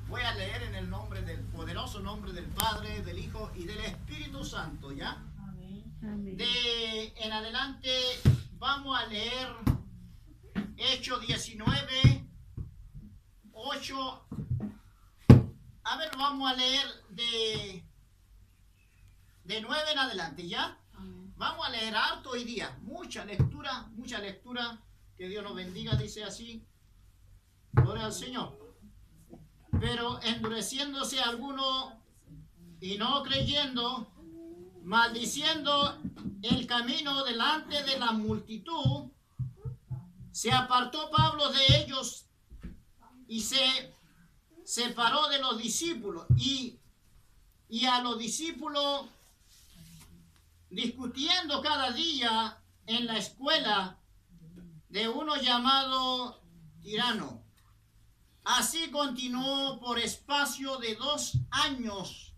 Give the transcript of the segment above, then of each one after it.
voy a leer en el nombre del poderoso nombre del Padre, del Hijo y del Espíritu Santo, ¿ya? Amén. De en adelante vamos a leer Hechos 19, 8. A ver, vamos a leer de 9 en adelante, ¿ya? Vamos a leer harto hoy día. Mucha lectura. Que Dios nos bendiga, dice así. Gloria al Señor. Pero endureciéndose alguno y no creyendo, maldiciendo el camino delante de la multitud, se apartó Pablo de ellos y se separó de los discípulos. Y a los discípulos discutiendo cada día en la escuela de uno llamado Tirano. Así continuó por espacio de 2 años,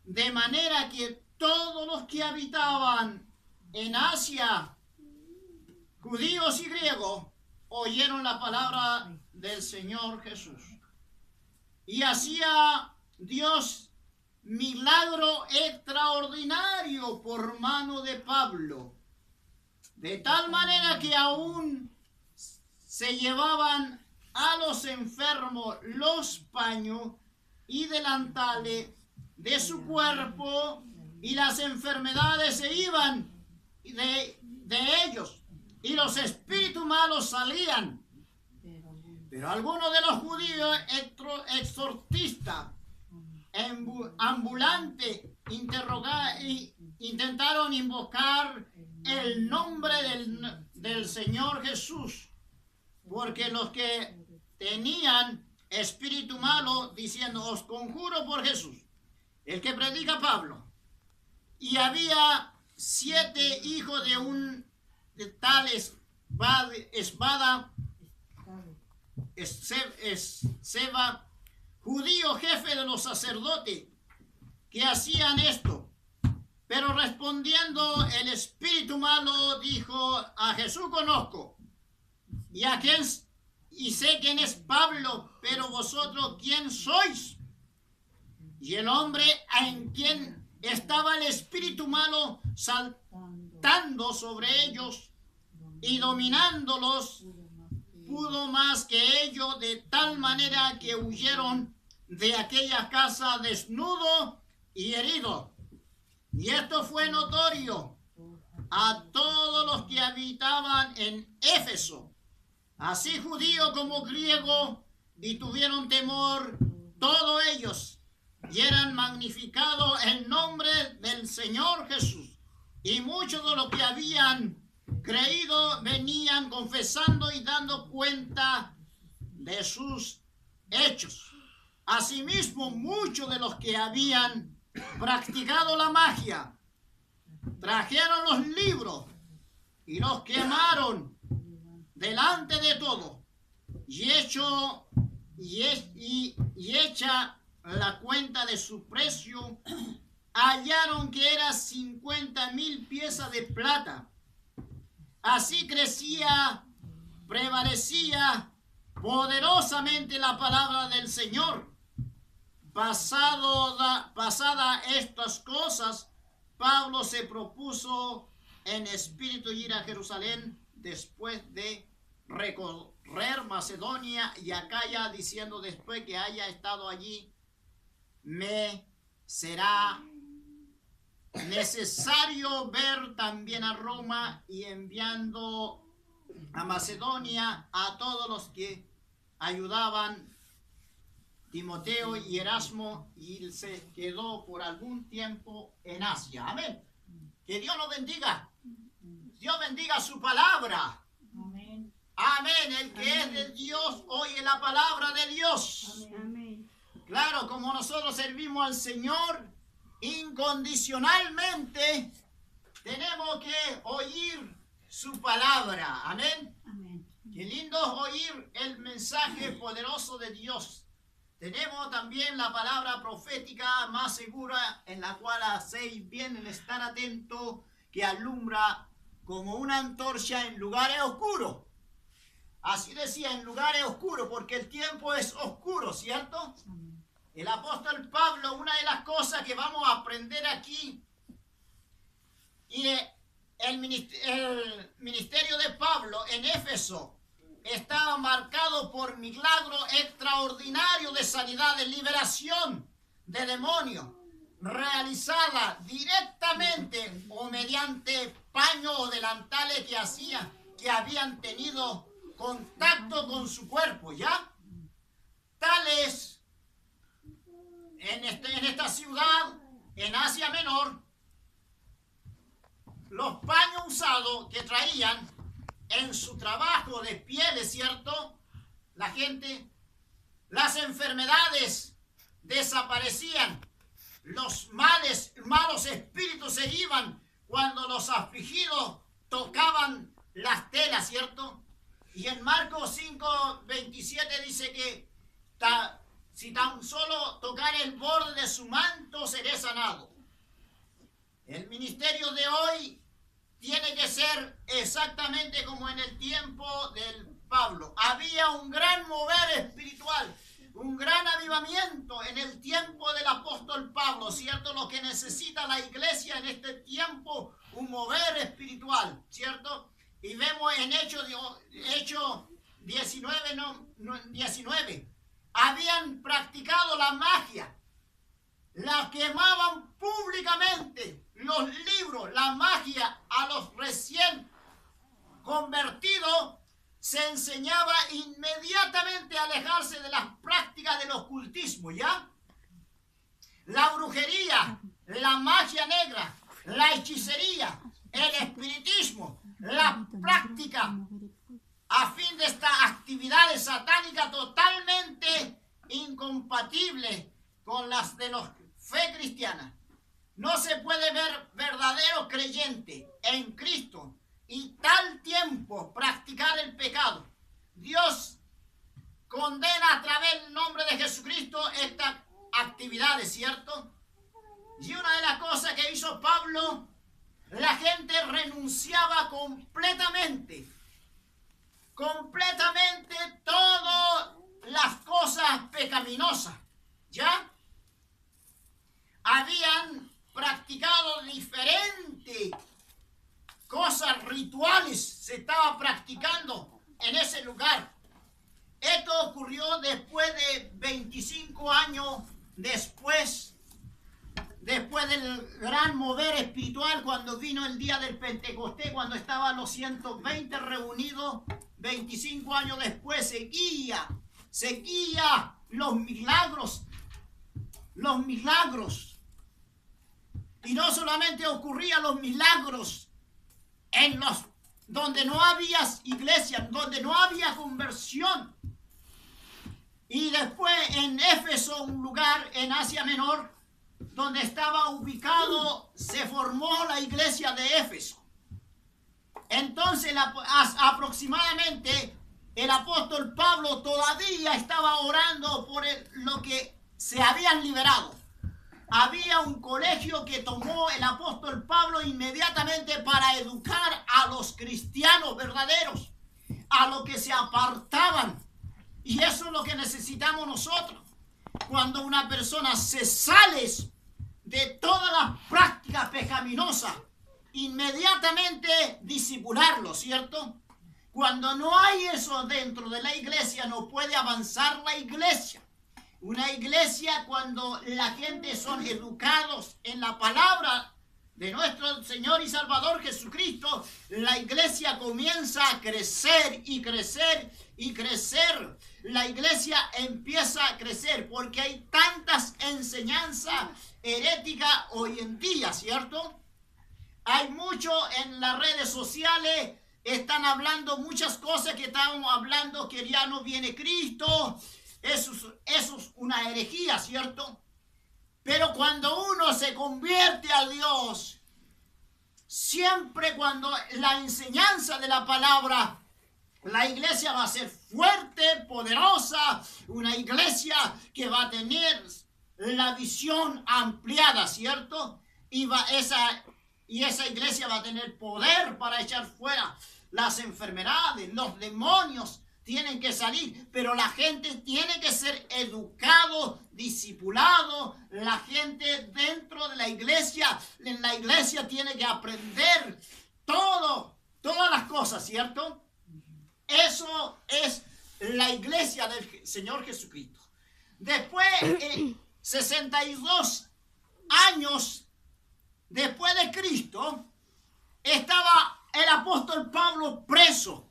de manera que todos los que habitaban en Asia, judíos y griegos, oyeron la palabra del Señor Jesús. Y hacía Dios milagro extraordinario por mano de Pablo, de tal manera que aún se llevaban a los enfermos los paños y delantales de su cuerpo, y las enfermedades se iban de ellos, y los espíritus malos salían. Pero algunos de los judíos exorcistas ambulantes intentaron invocar el nombre del Señor Jesús, porque los que tenían espíritu malo, diciendo: os conjuro por Jesús, el que predica Pablo. Y había 7 hijos de un tal Seba, judío, jefe de los sacerdotes, que hacían esto. Pero respondiendo el espíritu malo, dijo: a Jesús conozco, y sé quién es Pablo, pero vosotros ¿quién sois? Y el hombre en quien estaba el espíritu malo saltando sobre ellos y dominándolos, pudo más que ellos, de tal manera que huyeron de aquella casa desnudos y heridos. Y esto fue notorio a todos los que habitaban en Éfeso, así judíos como griegos, y tuvieron temor todos ellos, y eran magnificados el nombre del Señor Jesús. Y muchos de los que habían creído venían confesando y dando cuenta de sus hechos. Asimismo, muchos de los que habían practicado la magia trajeron los libros y los quemaron delante de todos, y hecha la cuenta de su precio, hallaron que era 50,000 piezas de plata. Así prevalecía poderosamente la palabra del Señor. Pasada estas cosas, Pablo se propuso en espíritu ir a Jerusalén después de recorrer Macedonia y Acaya, diciendo: después que haya estado allí, me será necesario ver también a Roma, y enviando a Macedonia a todos los que ayudaban, Timoteo y Erasmo, y se quedó por algún tiempo en Asia. Amén. Que Dios nos bendiga. Dios bendiga su palabra. Amén. Amén. El que es de Dios oye la palabra de Dios. Amén. Claro, como nosotros servimos al Señor incondicionalmente, tenemos que oír su palabra. Amén. Amén. Qué lindo es oír el mensaje poderoso de Dios. Tenemos también la palabra profética más segura, en la cual hacéis bien en estar atento, que alumbra como una antorcha en lugares oscuros, Así decía, en lugares oscuros, porque el tiempo es oscuro, ¿cierto? Amén. El apóstol Pablo, una de las cosas que vamos a aprender aquí, y el ministerio de Pablo en Éfeso estaba marcado por milagros extraordinarios de sanidad, de liberación de demonios, realizada directamente o mediante paños o delantales que habían tenido contacto con su cuerpo, ¿ya? Tales en esta ciudad, en Asia Menor, los paños usados que traían en su trabajo de pieles, ¿cierto? La gente, las enfermedades desaparecían, los malos espíritus se iban cuando los afligidos tocaban las telas, ¿cierto? Y en Marcos 5:27 dice que si tan solo tocar el borde de su manto seré sanado. El ministerio de hoy tiene que ser exactamente como en el tiempo del Pablo. Había un gran mover espiritual, un gran avivamiento en el tiempo del apóstol Pablo, ¿cierto? Lo que necesita la iglesia en este tiempo, un mover espiritual, ¿cierto? Y vemos en Hechos 19, habían practicado la magia, la quemaban públicamente, los libros, la magia a los recién convertidos, se enseñaba inmediatamente a alejarse de las prácticas del ocultismo, ¿ya? La brujería, la magia negra, la hechicería, el espiritismo, la práctica a fin de estas actividades satánicas totalmente incompatibles con las de la fe cristiana. No se puede ver verdadero creyente en Cristo y tal tiempo practicar el pecado. Dios condena a través del nombre de Jesucristo estas actividades, ¿cierto? Y una de las cosas que hizo Pablo, la gente renunciaba completamente todas las cosas pecaminosas, ¿ya? Habían practicado diferentes cosas rituales, se estaba practicando en ese lugar. Esto ocurrió después de 25 años después del gran mover espiritual, cuando vino el día del Pentecostés, cuando estaban los 120 reunidos. 25 años después seguía los milagros. Y no solamente ocurrían los milagros donde no había iglesia, donde no había conversión. Y después en Éfeso, un lugar en Asia Menor, donde estaba ubicado, se formó la iglesia de Éfeso. Entonces, aproximadamente, el apóstol Pablo todavía estaba orando por lo que se habían liberado. Había un colegio que tomó el apóstol Pablo inmediatamente para educar a los cristianos verdaderos, a los que se apartaban. Y eso es lo que necesitamos nosotros. Cuando una persona se sale de todas las prácticas pecaminosas, inmediatamente disipularlo, ¿cierto? Cuando no hay eso dentro de la iglesia, no puede avanzar la iglesia. Una iglesia, cuando la gente son educados en la palabra de nuestro Señor y Salvador Jesucristo, la iglesia comienza a crecer y crecer y crecer. La iglesia empieza a crecer porque hay tantas enseñanzas heréticas hoy en día, ¿cierto? Hay mucho en las redes sociales, están hablando muchas cosas que estamos hablando, que ya no viene Cristo. Eso es una herejía, ¿cierto? Pero cuando uno se convierte a Dios, siempre cuando la enseñanza de la palabra, la iglesia va a ser fuerte, poderosa, una iglesia que va a tener la visión ampliada, ¿cierto? Y esa iglesia va a tener poder para echar fuera las enfermedades, los demonios, tienen que salir, pero la gente tiene que ser educado, discipulado. La gente dentro de la iglesia, en la iglesia tiene que aprender todas las cosas, ¿cierto? Eso es la iglesia del Señor Jesucristo. Después, 62 años después de Cristo, estaba el apóstol Pablo preso.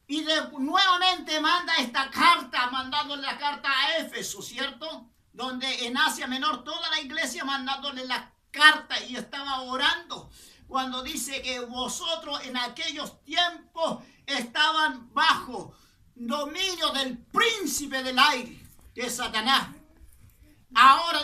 Y nuevamente manda esta carta, mandándole la carta a Éfeso, ¿cierto? Donde en Asia Menor toda la iglesia mandándole la carta y estaba orando. Cuando dice que vosotros en aquellos tiempos estaban bajo dominio del príncipe del aire, que es Satanás. Ahora